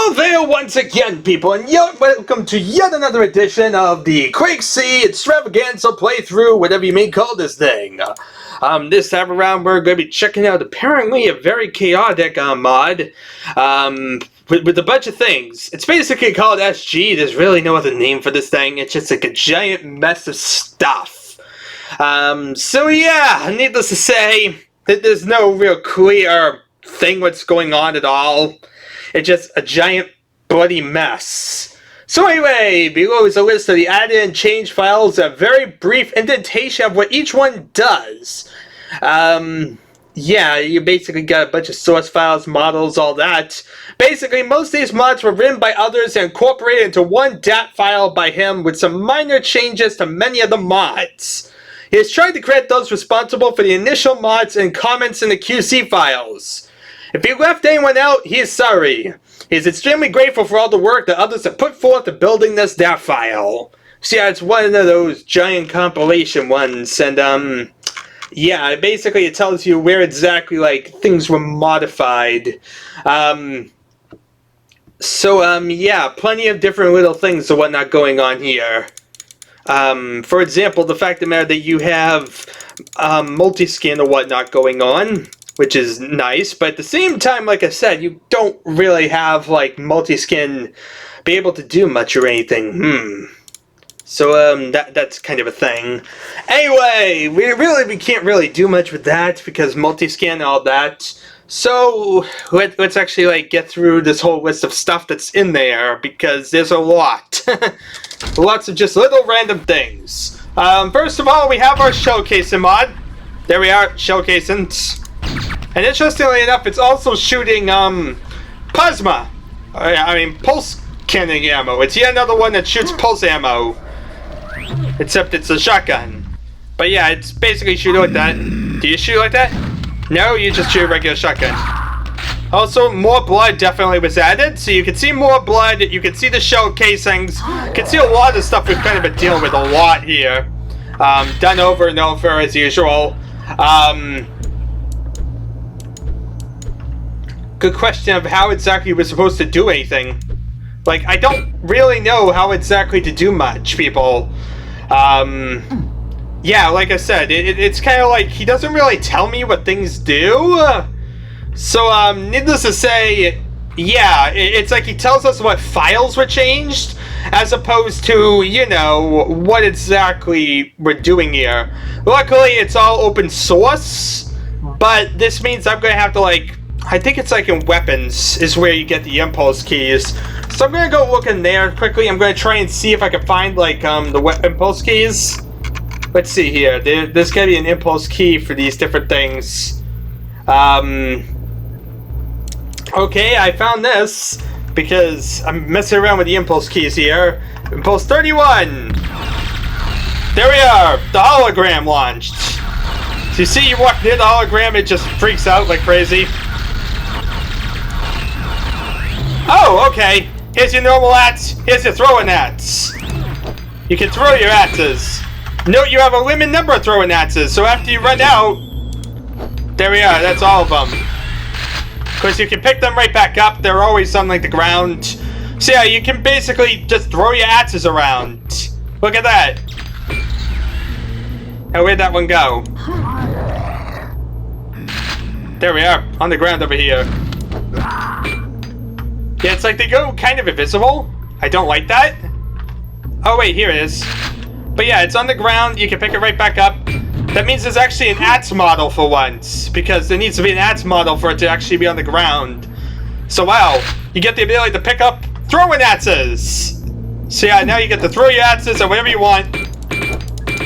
Hello there once again, people, and welcome to yet another edition of the Crazy Extravaganza playthrough, whatever you may call this thing. This time around we're going to be checking out apparently a very chaotic mod with a bunch of things. It's basically called SG. There's really no other name for this thing. It's just like a giant mess of stuff. So yeah, needless to say, that there's no real clear thing what's going on at all. It's just a giant bloody mess. So anyway, below is a list of the added and changed files, a very brief indentation of what each one does. Yeah, you basically got a bunch of source files, models, all that. Basically, most of these mods were written by others and incorporated into one .dat file by him with some minor changes to many of the mods. He has tried to credit those responsible for the initial mods and comments in the QC files. If he left anyone out, he is sorry. He is extremely grateful for all the work that others have put forth in building this .dat file. So yeah, it's one of those giant compilation ones, and yeah, basically it tells you where exactly, like, things were modified. Yeah, plenty of different little things and whatnot going on here. For example, the fact of the matter that you have multi-skin or whatnot going on, which is nice, but at the same time, like I said, you don't really have, like, multi-skin be able to do much or anything. So, that's kind of a thing. Anyway, we can't really do much with that, because multi-skin and all that. So, let's actually, like, get through this whole list of stuff that's in there, because there's a lot. Lots of just little random things. First of all, we have our showcasing mod. There we are, showcasing. And interestingly enough, it's also shooting, plasma. Pulse cannon ammo. It's yet another one that shoots pulse ammo. Except it's a shotgun. But yeah, it's basically shooting like that. Do you shoot like that? No, you just shoot a regular shotgun. Also, more blood definitely was added, so you can see more blood, you can see the shell casings, you can see a lot of stuff we've kind of been dealing with a lot here. Done over and over as usual. Good question of how exactly we're supposed to do anything. Like, I don't really know how exactly to do much, people. Yeah, like I said, it's kind of like he doesn't really tell me what things do. So, needless to say, yeah, it's like he tells us what files were changed, as opposed to, you know, what exactly we're doing here. Luckily, it's all open source, but this means I'm going to have to, like, I think it's like in weapons is where you get the impulse keys. So I'm going to go look in there quickly. I'm going to try and see if I can find, like, the impulse keys. Let's see here. There's got to be an impulse key for these different things. Okay, I found this because I'm messing around with the impulse keys here. Impulse 31! There we are! The hologram launched! So you see, you walk near the hologram, it just freaks out like crazy. Oh, okay. Here's your normal axe. Here's your throwing axe. You can throw your axes. Note you have a limited number of throwing axes, so after you run out... There we are, that's all of them. Of course, you can pick them right back up. They're always on, like, the ground. So yeah, you can basically just throw your axes around. Look at that. Now, where'd that one go? There we are, on the ground over here. Yeah, it's like they go kind of invisible. I don't like that. Oh, wait, here it is. But yeah, it's on the ground. You can pick it right back up. That means there's actually an axe model for once, because there needs to be an axe model for it to actually be on the ground. So wow, you get the ability to pick up throwing axes. So yeah, now you get to throw your axes at whatever you want.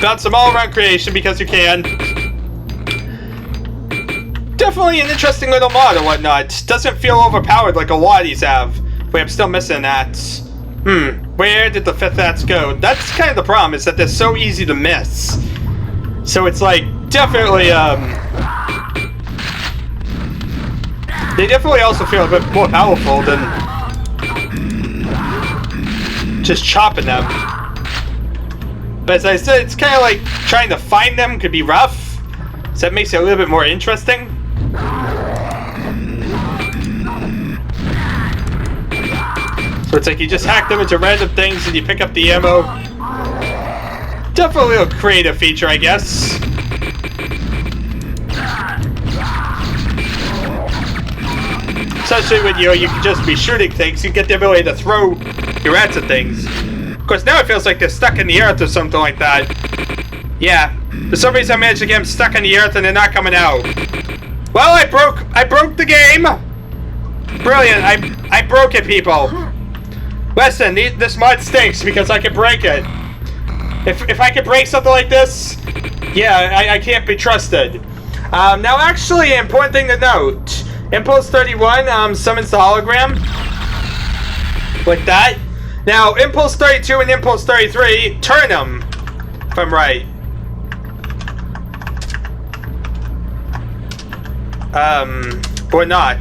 Got some all-around creation because you can. Definitely an interesting little mod or whatnot. Doesn't feel overpowered like a lot of these have. Wait, I'm still missing an axe. Where did the 5th axe go? That's kind of the problem, is that they're so easy to miss. So it's like, definitely, they definitely also feel a bit more powerful than just chopping them. But as I said, it's kind of like trying to find them could be rough. So that makes it a little bit more interesting. So it's like you just hack them into random things and you pick up the ammo. Definitely a little creative feature, I guess. Especially when you can just be shooting things, you get the ability to throw your rats at things. Of course, now it feels like they're stuck in the earth or something like that. Yeah, for some reason I managed to get them stuck in the earth and they're not coming out. Well, I broke the game. Brilliant, I broke it, people. Listen, this mod stinks because I can break it. If I can break something like this, yeah, I can't be trusted. Now, actually, an important thing to note. Impulse 31 summons the hologram. Like that. Now, Impulse 32 and Impulse 33 turn them, if I'm right. Or not.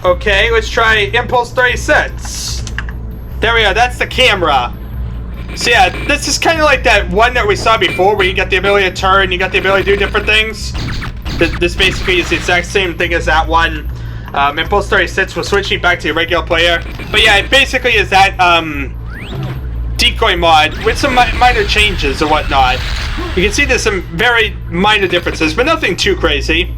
Okay, let's try Impulse 36. There we are, that's the camera. So yeah, this is kind of like that one that we saw before where you got the ability to turn, you got the ability to do different things. This basically is the exact same thing as that one. Impulse 36 was switching back to the regular player. But yeah, it basically is that decoy mod with some minor changes and whatnot. You can see there's some very minor differences, but nothing too crazy.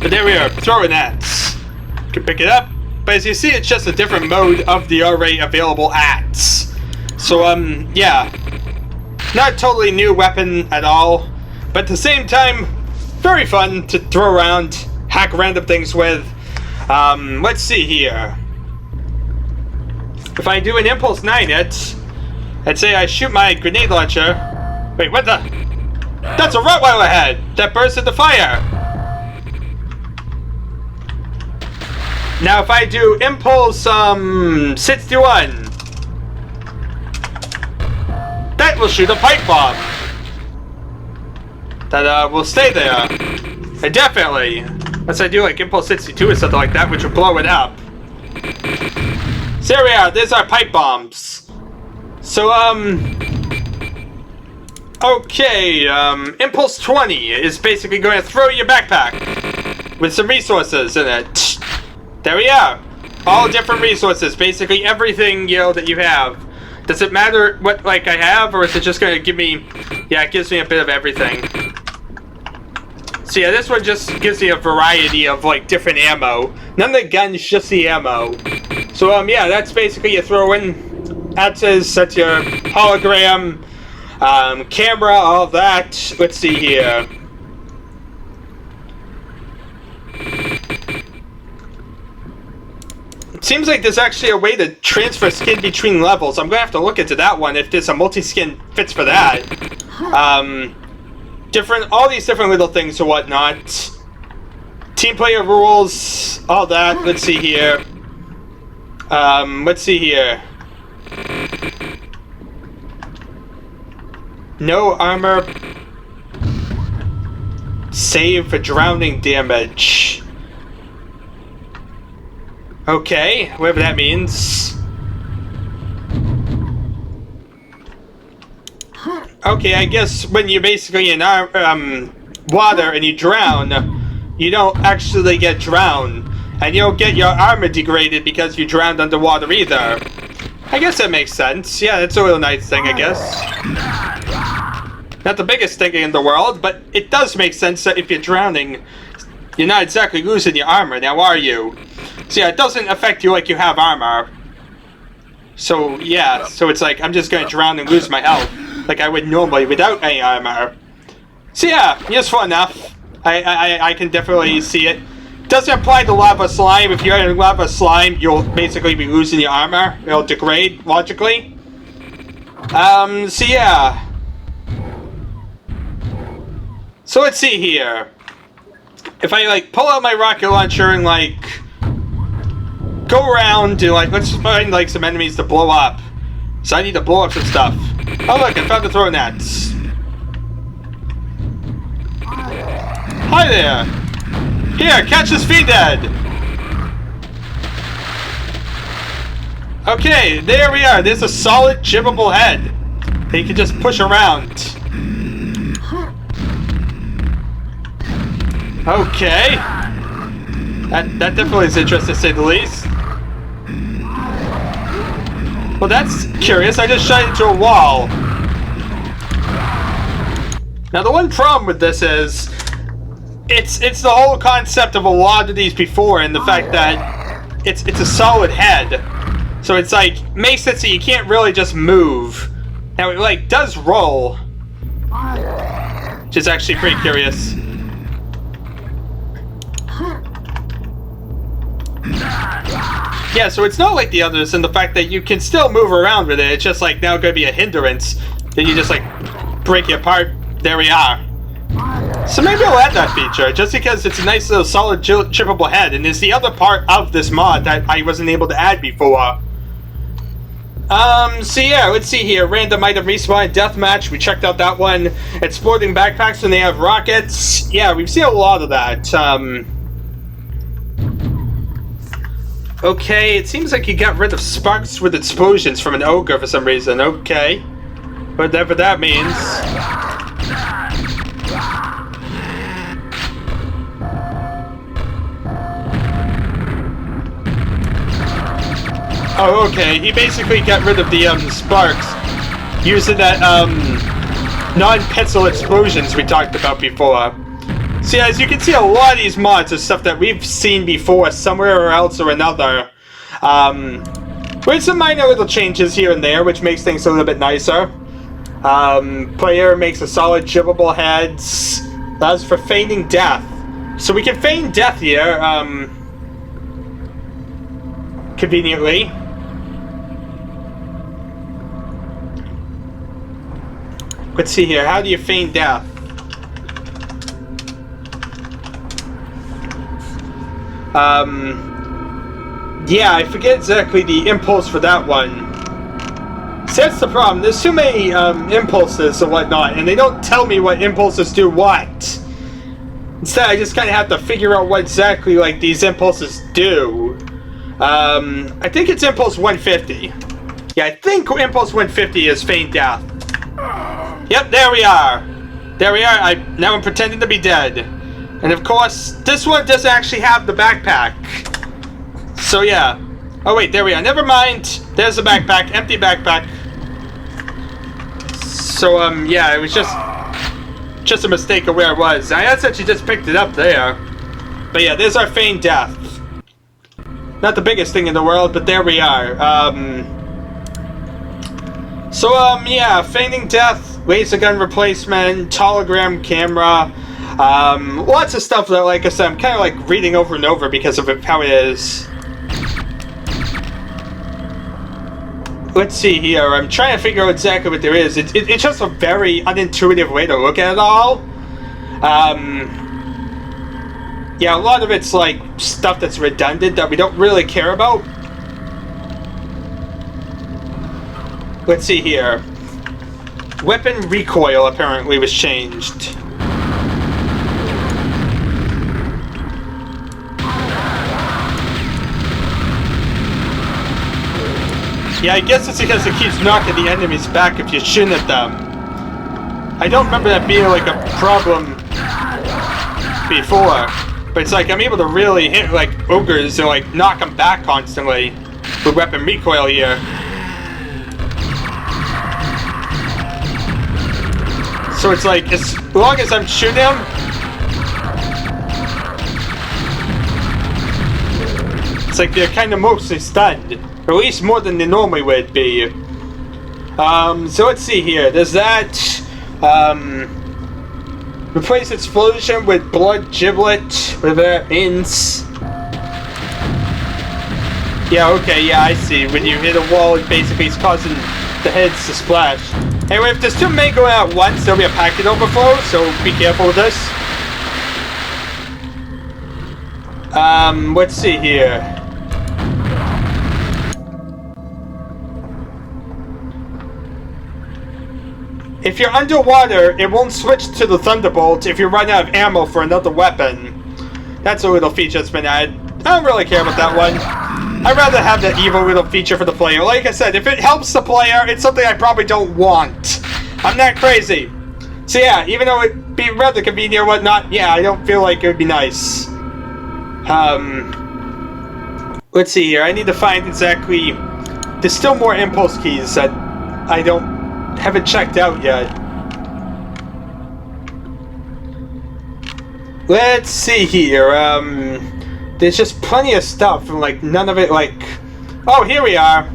But there we are, throwing ats. You can pick it up, but as you see, it's just a different mode of the already available ats. So, yeah. Not a totally new weapon at all, but at the same time, very fun to throw around, hack random things with. Let's see here. If I do an Impulse 9 it, I'd say I shoot my grenade launcher. Wait, what the? That's a Rottweiler head that bursts into fire. Now if I do Impulse 61, that will shoot a pipe bomb. That will stay there. Definitely. Unless I do like Impulse 62 or something like that, which will blow it up. So there we are, there's our pipe bombs. So, okay, Impulse 20 is basically going to throw your backpack with some resources in it. There we are. All different resources, basically everything, you know, that you have. Does it matter what, like, I have, or is it just going to give me... Yeah, it gives me a bit of everything. So yeah, this one just gives me a variety of, like, different ammo. None of the guns, just the ammo. So, yeah, that's basically you throw in. That's your hologram, camera, all that. Let's see here. It seems like there's actually a way to transfer skin between levels. I'm gonna have to look into that one if there's a multi-skin fits for that. All these different little things or whatnot. Team player rules, all that. Let's see here. Let's see here. No armor. Save for drowning damage. Okay, whatever that means. Okay, I guess when you're basically in water and you drown, you don't actually get drowned. And you don't get your armor degraded because you drowned underwater either. I guess that makes sense. Yeah, that's a real nice thing, I guess. Not the biggest thing in the world, but it does make sense that if you're drowning, you're not exactly losing your armor, now are you? So yeah, it doesn't affect you like you have armor. So yeah, so it's like I'm just gonna drown and lose my health, like I would normally without any armor. So yeah, useful enough. I can definitely see it. Doesn't apply to lava slime. If you're in lava slime, you'll basically be losing your armor. It'll degrade, logically. So yeah. So let's see here. If I, like, pull out my rocket launcher and, like, go around and, like, let's find, like, some enemies to blow up. So I need to blow up some stuff. Oh, look, I found the throw nets. Hi there. Here, catch this feed-dead! Okay, there we are. There's a solid, jibbable head that you can just push around. Okay. That definitely is interesting to say the least. Well, that's curious. I just shot into a wall. Now, the one problem with this is it's the whole concept of a lot of these before, and the fact that it's a solid head. So it's like makes it so you can't really just move. Now it like does roll, which is actually pretty curious. Yeah, so it's not like the others in the fact that you can still move around with it. It's just like now going to be a hindrance. Then you just like break it apart. There we are. So maybe I'll add that feature just because it's a nice little solid chippable head, and it's the other part of this mod that I wasn't able to add before. So yeah, let's see here. Random item respawn deathmatch. We checked out that one. Exploding backpacks when they have rockets. Yeah, we've seen a lot of that. Okay, it seems like you got rid of sparks with explosions from an ogre for some reason. Okay. Whatever that means. Oh, okay. He basically got rid of the sparks using that non-pencil explosions we talked about before. So yeah, as you can see, a lot of these mods are stuff that we've seen before somewhere else or another. With some minor little changes here and there, which makes things a little bit nicer. Player makes a solid chippable heads. Allows for feigning death. So we can feign death here, conveniently. Let's see here, how do you feign death? Yeah, I forget exactly the impulse for that one. See, that's the problem. There's too many impulses and whatnot, and they don't tell me what impulses do what. Instead, I just kind of have to figure out what exactly like these impulses do. I think it's impulse 150. Yeah, I think impulse 150 is feign death. Yep, there we are. There we are. Now I'm pretending to be dead. And of course, this one doesn't actually have the backpack. So yeah. Oh wait, there we are. Never mind. There's the backpack. Empty backpack. So yeah, it was just a mistake of where it was. I actually just picked it up there. But yeah, there's our feigned death. Not the biggest thing in the world, but there we are. So yeah, feigning death, laser gun replacement, hologram camera, lots of stuff that, like I said, I'm kind of like reading over and over because of how it is. Let's see here. I'm trying to figure out exactly what there is. It's just a very unintuitive way to look at it all. Yeah, a lot of it's like stuff that's redundant that we don't really care about. Let's see here. Weapon recoil apparently was changed. Yeah, I guess it's because it keeps knocking the enemies back if you shoot at them. I don't remember that being like a problem before, but it's like I'm able to really hit like ogres and like knock them back constantly with weapon recoil here. So it's like as long as I'm shooting them, it's like they're kind of mostly stunned. Or at least more than they normally would be. So let's see here. There's that. Replace explosion with blood giblet. Whatever that means. Yeah, okay, yeah, I see. When you hit a wall, it basically is causing the heads to splash. Anyway, if there's too many going out at once, there'll be a packet overflow, so be careful with this. Let's see here. If you're underwater, it won't switch to the Thunderbolt if you run out of ammo for another weapon. That's a little feature that's been added. I don't really care about that one. I'd rather have that evil little feature for the player. Like I said, if it helps the player, it's something I probably don't want. I'm not crazy. So yeah, even though be rather convenient or whatnot, yeah, I don't feel like it would be nice. Let's see here. I need to find exactly... There's still more impulse keys that I haven't checked out yet. Let's see here. There's just plenty of stuff, and like none of it like... Oh, here we are.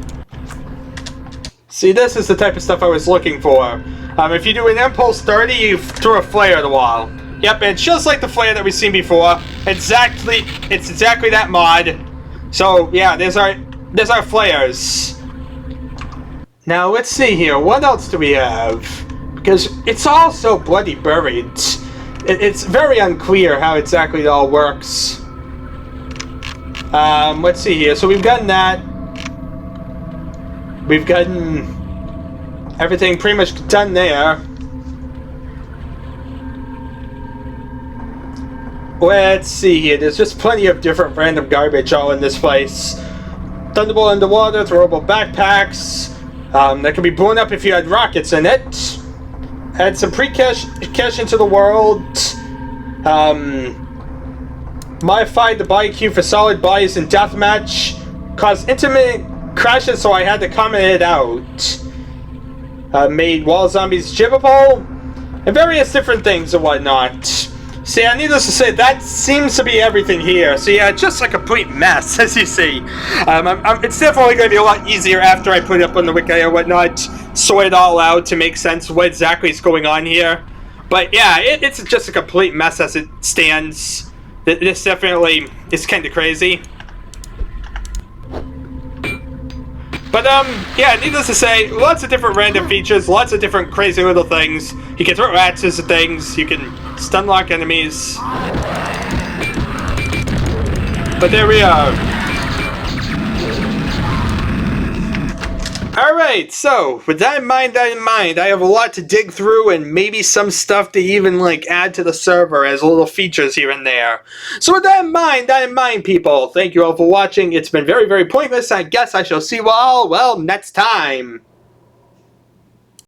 See, this is the type of stuff I was looking for. If you do an impulse 30, you throw a flare at the wall. Yep, it's just like the flare that we've seen before. It's exactly that mod. So yeah, there's our flares. Now let's see here. What else do we have? Because it's all so bloody buried. It's very unclear how exactly it all works. Let's see here. So we've gotten that. We've gotten everything pretty much done there. Let's see here. There's just plenty of different random garbage all in this place. Thunderbolt underwater, throwable backpacks. That can be blown up if you had rockets in it. Add some pre-cash into the world. Modified the body queue for solid bodies in deathmatch. Caused intermittent crashes, so I had to comment it out. Made wall zombies jibbable. And various different things and whatnot. See, needless to say, that seems to be everything here. So yeah, just a complete mess, as you see. It's definitely going to be a lot easier after I put it up on the wiki or whatnot, sort it all out to make sense of what exactly is going on here. But yeah, it's just a complete mess as it stands. This definitely is kind of crazy. But yeah, needless to say, lots of different random features, lots of different crazy little things. You can throw axes at things, you can stun lock enemies. But there we are. Alright, so with that in mind, I have a lot to dig through and maybe some stuff to even like add to the server as little features here and there. So with that in mind, people, thank you all for watching. It's been very, very pointless. I guess I shall see you all, well, next time.